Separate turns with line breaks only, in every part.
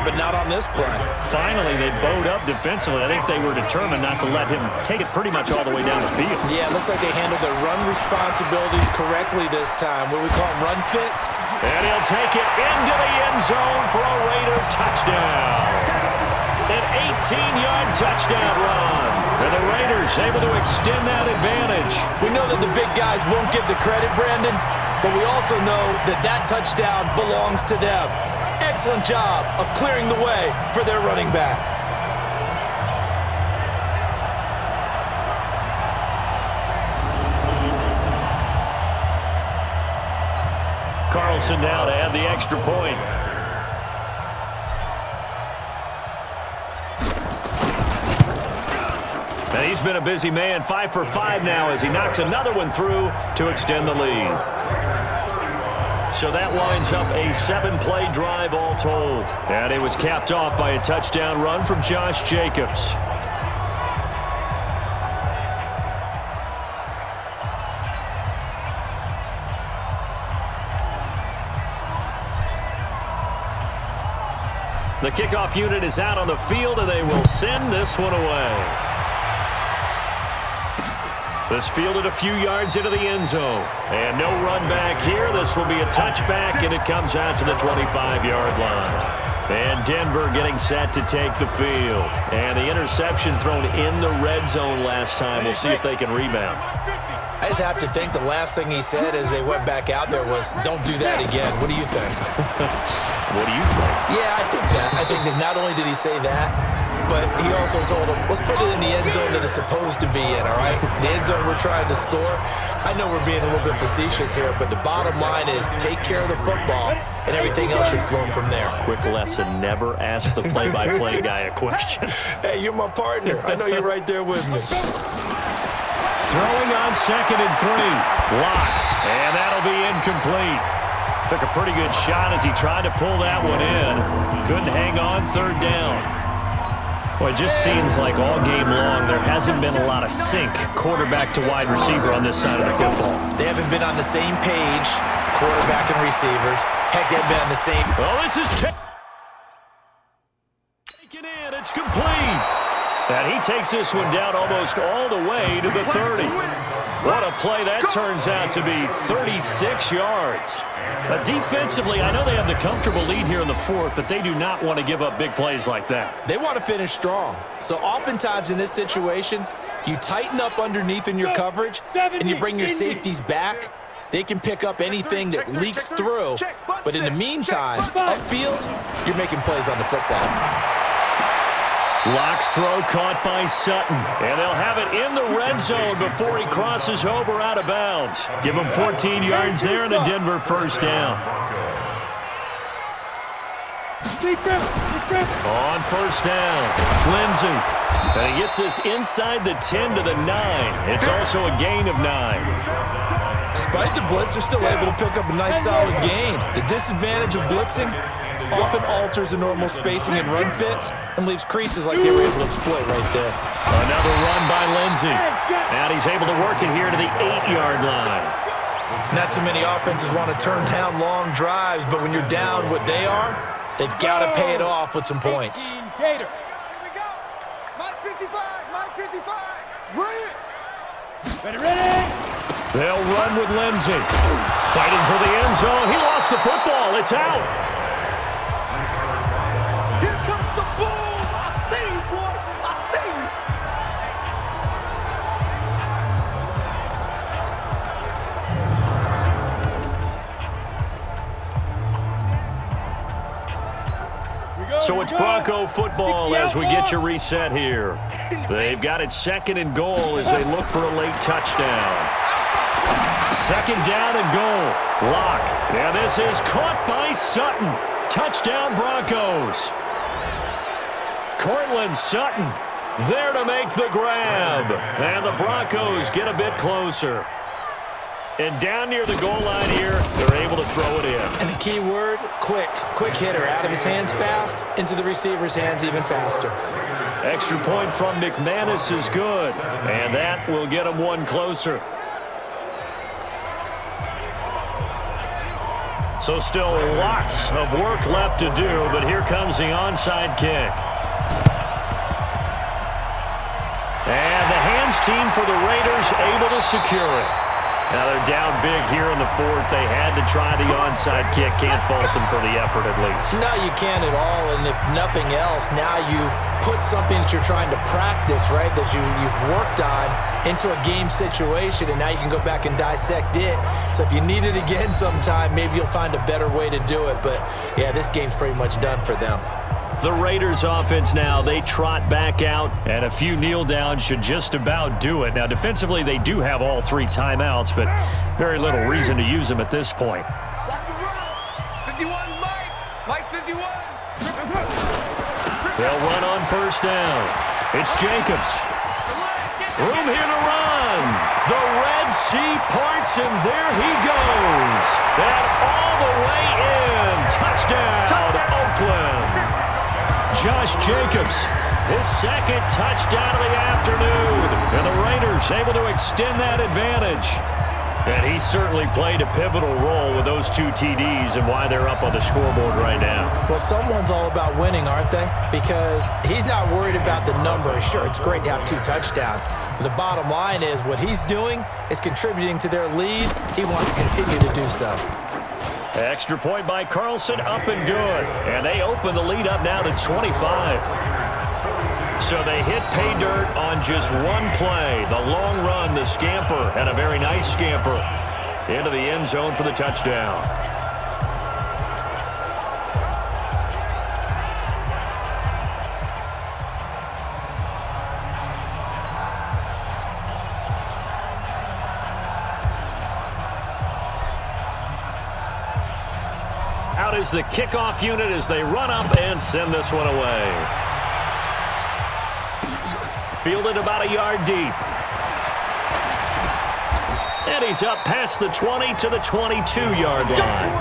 but not on this play.
Finally, they bowed up defensively. I think they were determined not to let him take it pretty much all the way down the field.
Yeah, it looks like they handled their run responsibilities correctly this time. What do we call them, run fits?
And he'll take it into the end zone for a Raider touchdown. An 18-yard touchdown run. And the Raiders able to extend that advantage.
We know that the big guys won't get the credit, Brandon, but we also know that that touchdown belongs to them. Excellent job of clearing the way for their running back.
Carlson now to add the extra point. And he's been a busy man, 5 for 5 now as he knocks another one through to extend the lead. So that winds up a 7-play drive all told. And it was capped off by a touchdown run from Josh Jacobs. The kickoff unit is out on the field, and they will send this one away. This fielded a few yards into the end zone. And no run back here. This will be a touchback, and it comes out to the 25-yard line. And Denver getting set to take the field. And the interception thrown in the red zone last time. We'll see if they can rebound.
I just have to think the last thing he said as they went back out there was, don't do that again. What do you think?
What do you think?
Yeah, I think that. I think that not only did he say that, but he also told him, let's put it in the end zone that it's supposed to be in, all right? The end zone we're trying to score. I know we're being a little bit facetious here, but the bottom line is take care of the football, and everything else should flow from there.
Quick lesson, never ask the play-by-play guy a question.
Hey, you're my partner. I know you're right there with me.
Throwing on 2nd and 3. Lock. And that'll be incomplete. Took a pretty good shot as he tried to pull that one in. Couldn't hang on 3rd down. Well, it just seems like all game long there hasn't been a lot of sync quarterback to wide receiver on this side of the football.
They haven't been on the same page, quarterback and receivers. Heck, they've been on the same.
Oh, this is taken in. It's complete. And he takes this one down almost all the way to the 30. What a play that turns out to be, 36 yards. But defensively, I know they have the comfortable lead here in the 4th, but they do not want to give up big plays like that.
They want to finish strong. So oftentimes in this situation, you tighten up underneath in your coverage, and you bring your safeties back. They can pick up anything that leaks through. But in the meantime, upfield, you're making plays on the football.
Lock's throw caught by Sutton. And they'll have it in the red zone before he crosses over out of bounds. Give him 14 yards there and a Denver first down. On first down, Lindsey. And he gets this inside the 10 to the 9. It's also a gain of 9.
Despite the blitz, they're still able to pick up a nice solid gain. The disadvantage of blitzing often alters the normal spacing and run fits and leaves creases like they were able to exploit right there.
Another run by Lindsey. And he's able to work it here to the 8-yard line.
Not too many offenses want to turn down long drives, but when you're down what they are, they've got to pay it off with some points.
Gator. Here we go. Mike 55. Mike 55. Bring it. Ready.
They'll run with Lindsey. Fighting for the end zone. He lost the football. It's out. So it's Bronco football as we get you reset here. They've got it 2nd and goal as they look for a late touchdown. 2nd down and goal. Lock. And this is caught by Sutton. Touchdown Broncos. Cortland Sutton there to make the grab. And the Broncos get a bit closer. And down near the goal line here, they're able to throw it in.
And the key word, quick. Quick hitter. Out of his hands fast, into the receiver's hands even faster.
Extra point from McManus is good. And that will get him one closer. So still lots of work left to do, but here comes the onside kick. And the hands team for the Raiders able to secure it. Now they're down big here in the fourth. They had to try the onside kick. Can't fault them for the effort at least.
No, you can't at all. And if nothing else, now you've put something that you're trying to practice, right, that you've worked on into a game situation, and now you can go back and dissect it. So if you need it again sometime, maybe you'll find a better way to do it. But, yeah, this game's pretty much done for them.
The Raiders offense now, they trot back out, and a few kneel downs should just about do it. Now, defensively, they do have all 3 timeouts, but very little reason to use them at this point.
51, Mike 51.
They'll run on first down. It's Jacobs. Room here to run. The Red Sea parts, and there he goes. And all the way in. Touchdown, Oakland. Josh Jacobs, his second touchdown of the afternoon. And the Raiders able to extend that advantage. And he certainly played a pivotal role with those 2 TDs and why they're up on the scoreboard right now.
Well, someone's all about winning, aren't they? Because he's not worried about the number. Sure, it's great to have 2 touchdowns. But the bottom line is what he's doing is contributing to their lead. He wants to continue to do so.
Extra point by Carlson, up and good. And they open the lead up now to 25. So they hit pay dirt on just one play. The long run, the scamper, and a very nice scamper into the end zone for the touchdown. Out is the kickoff unit as they run up and send this one away. Fielded about a yard deep. And he's up past the 20 to the 22-yard line.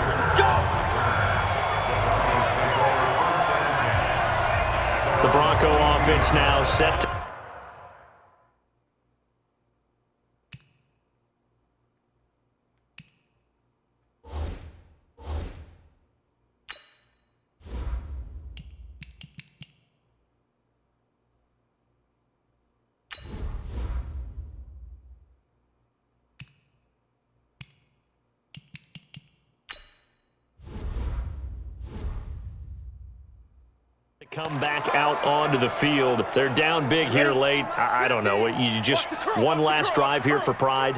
The Bronco offense now set to come back out onto the field. They're down big here late. I don't know. You just one last drive here for pride?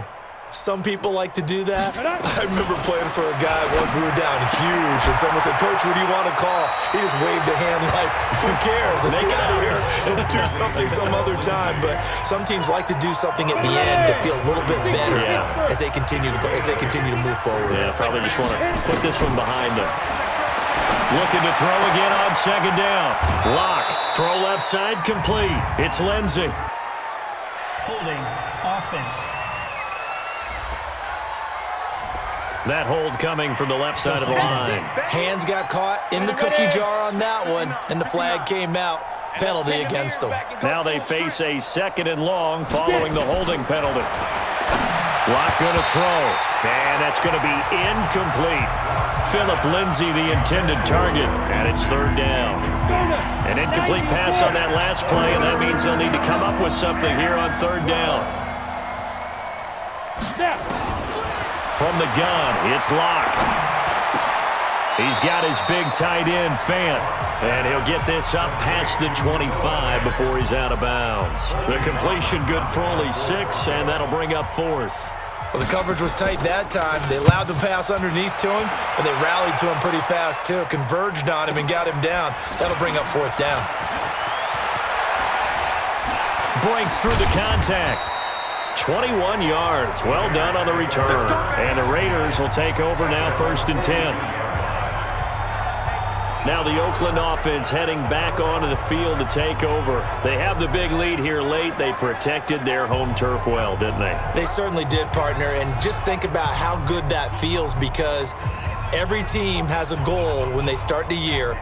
Some people like to do that. I remember playing for a guy once. We were down huge, and someone said, "Coach, what do you want to call?" He just waved a hand like, "Who cares? Let's get out of here and do something some other time." But some teams like to do something at the end to feel a little bit better as they continue to move forward.
Yeah, probably just want to put this one behind them. Looking to throw again on second down. Lock. Throw left side complete. It's Lindsey.
Holding offense.
That hold coming from the left side of the line.
Hands got caught in the cookie jar on that one, and the flag came out. Penalty against them.
Now they face a 2nd and long following the holding penalty. Lock going to throw. And that's going to be incomplete. Phillip Lindsay, the intended target, and it's 3rd down. An incomplete pass on that last play, and that means they'll need to come up with something here on 3rd down. From the gun, it's Lock. He's got his big tight end, Fant, and he'll get this up past the 25 before he's out of bounds. The completion good for only 6, and that'll bring up 4th.
Well, the coverage was tight that time. They allowed the pass underneath to him, but they rallied to him pretty fast, too. Converged on him and got him down. That'll bring up 4th down.
Breaks through the contact. 21 yards. Well done on the return. And the Raiders will take over now 1st and 10. Now the Oakland offense heading back onto the field to take over. They have the big lead here late. They protected their home turf well, didn't they?
They certainly did, partner. And just think about how good that feels, because every team has a goal when they start the year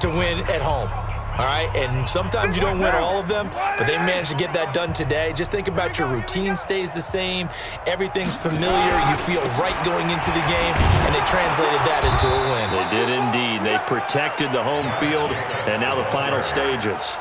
to win at home. all right? And sometimes you don't win all of them, but they managed to get that done today. Just think about your routine stays the same. Everything's familiar. You feel right going into the game, and they translated that into a win.
They did indeed. They protected the home field, and now the final stages.